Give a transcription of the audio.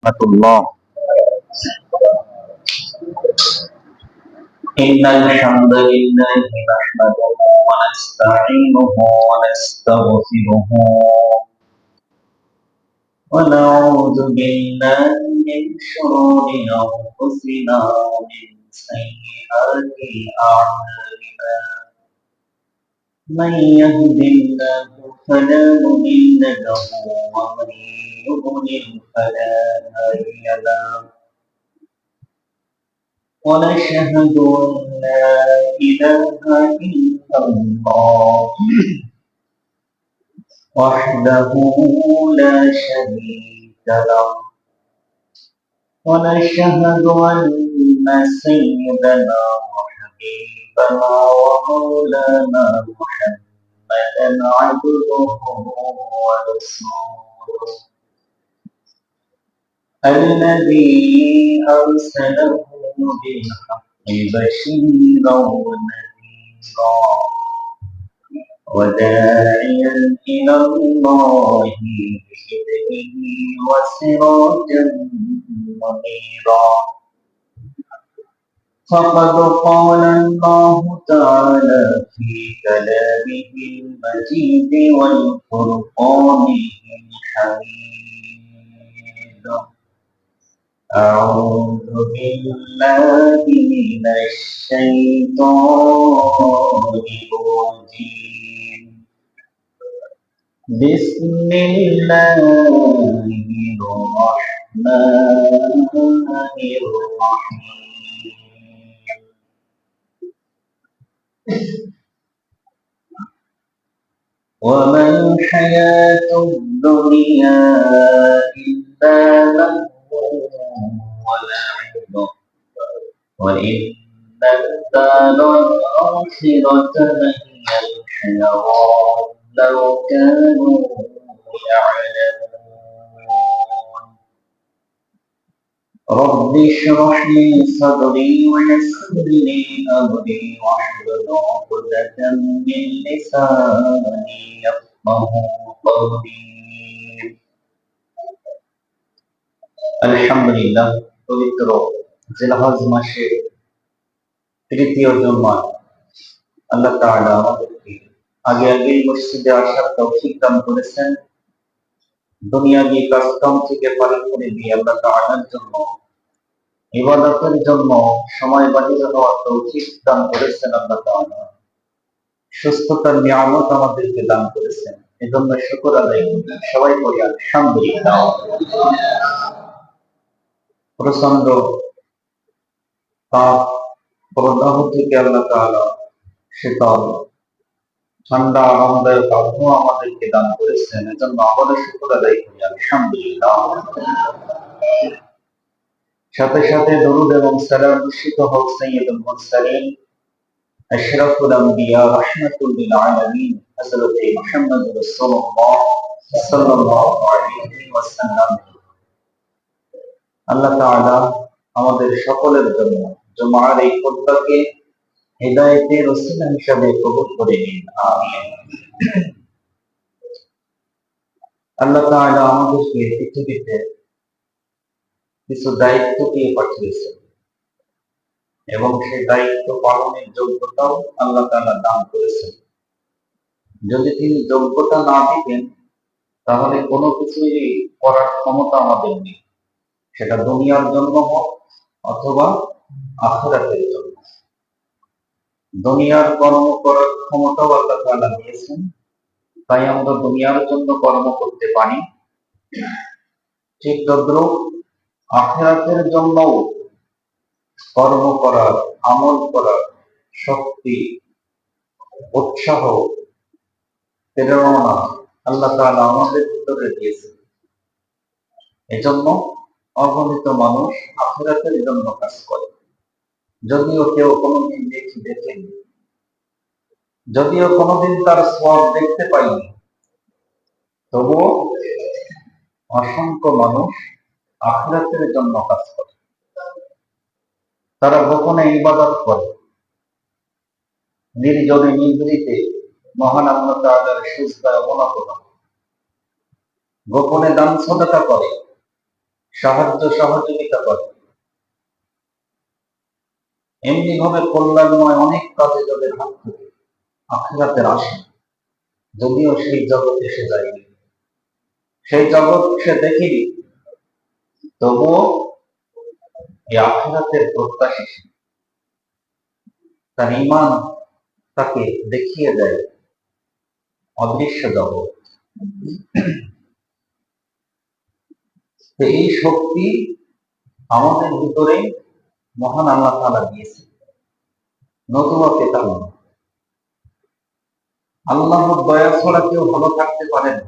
ورحمة الله. إن الحمد لله نحمده ونستعينه ونستغفره ونعوذ بالله من شرور أنفسنا ومن سيئات أعمالنا. من يهد الله فلا مضل له ومن يضلل فلا هادي له. ونشهد أن لا إله إلا الله وحده لا شريك له. ونشهد أن سيدنا وحبيبنا ومولانا محمدا عبده ورسوله الذي أرسله بالحق بشيرا ونذيرا وداعيا إلى الله بإذنه وسراجا منيرا. فقد قال الله تعالى في كلامه المجيد والفرقانه الحميد: أعوذ بالله من الشيطان الرجيم. بسم الله الرحمن الرحيم. وما الحياة الدنيا إلا لهو ولعب وإن الدار الآخرة لهي الحيوان لو كانوا يعلمون. رب اشرح لي صدري ويسر لي أمري واحلل عقدة من لساني يفقه قولي. আলহামদুলিল্লাহ, পবিত্র জিলহজ মাসের তৃতীয় জুমায় আল্লাহ তাআলা আমাদেরকে আগে মসজিদে আসার তৌফিক দান করেছেন। দুনিয়াবি কাজকাম থেকে পারিক করে দিয়ে আল্লাহ তাআলার জন্য ইবাদতের জন্য সময় বাহির হওয়ার তৌফিক দান করেছেন আল্লাহ তাআলা। সুস্থতার নিয়ামত আমাদেরকে দান করেছেন, এজন্য শুকর আদায় করি। সবাই বলি আলহামদুলিল্লাহ। প্রচন্ড তাপ প্রদাহ থেকে আল্লাহ তাআলা শীতল ঠান্ডা আরামদায়ক আবহাওয়া আমাদেরকে দান করেছেন, এজন্য আবারও শুকর আদায় করি আলহামদুলিল্লাহ। সাথে সাথে দরুদ এবং সালাম বর্ষিত হোক সাইয়্যিদুল মুরসালিন আশরাফুল আম্বিয়া রাহমাতুল লিল আলামিন হযরত মুহাম্মদ রাসূলুল্লাহ সাল্লাল্লাহু আলাইহি ওয়াসাল্লাম। আল্লাহ তাআলা আমাদের সকলের জন্য জুমার এই খুতবাকে হিদায়াতের ওসিলা হিসেবে কবুল করে নিন, আমিন। আল্লাহ তাআলা আমাদেরকে পৃথিবীতে কিছু দায়িত্ব দিয়ে পাঠিয়েছেন এবং সেই দায়িত্ব পালনের যোগ্যতাও আল্লাহ তাআলা দান করেছেন। যদি তিনি যোগ্যতা না দিতেন তাহলে কোনো কিছুই করার ক্ষমতা আমাদের নেই, সেটা দুনিয়ার জন্য হোক অথবা আখিরাতের জন্য। দুনিয়ার কর্ম করার ক্ষমতাও আল্লাহ তাআলা দিয়েছেন, তাই আমরা দুনিয়ার জন্য কর্ম করতে পারি। ঠিক তদ্রুপ আখিরাতের জন্যও কর্ম করার, আমল করার শক্তি, উৎসাহ, প্রেরণা আল্লাহ তাআলা আমাদের ভিতরে দিয়েছেন। এজন্য অগণিত মানুষ আখিরাতের জন্য কাজ করে। যদিও কেউ কোনোদিন দেখেনি, যদিও কোনোদিন তার সওয়াব দেখতে পাইনি, তবুও অসংখ্য মানুষ আখিরাতের জন্য কাজ করে। তারা গোপনে ইবাদত করে, নির্জনে নিভৃতে মহান আল্লাহ তাআলার সিজদায় অবনত হয়, গোপনে দান সাদাকা করে, সাহায্য সহযোগিতা করে, এমনি ভাবে কল্যাণময় অনেক কাজে যাদের হাত থাকে আখিরাতের আশা, যদিও সেই জগতে সে যায়নি, সেই জগৎ সে দেখেনি, তবুও এই আখিরাতের প্রত্যাশী সে। তার ঈমান তাকে দেখিয়ে দেয় অদৃশ্য জগৎ। তো এই শক্তি আমাদের ভিতরে মহান আল্লাহ তাআলা দিয়েছে, নতুবা পেতাম না। আল্লাহর দয়া ছাড়া কেউ ভালো থাকতে পারে না।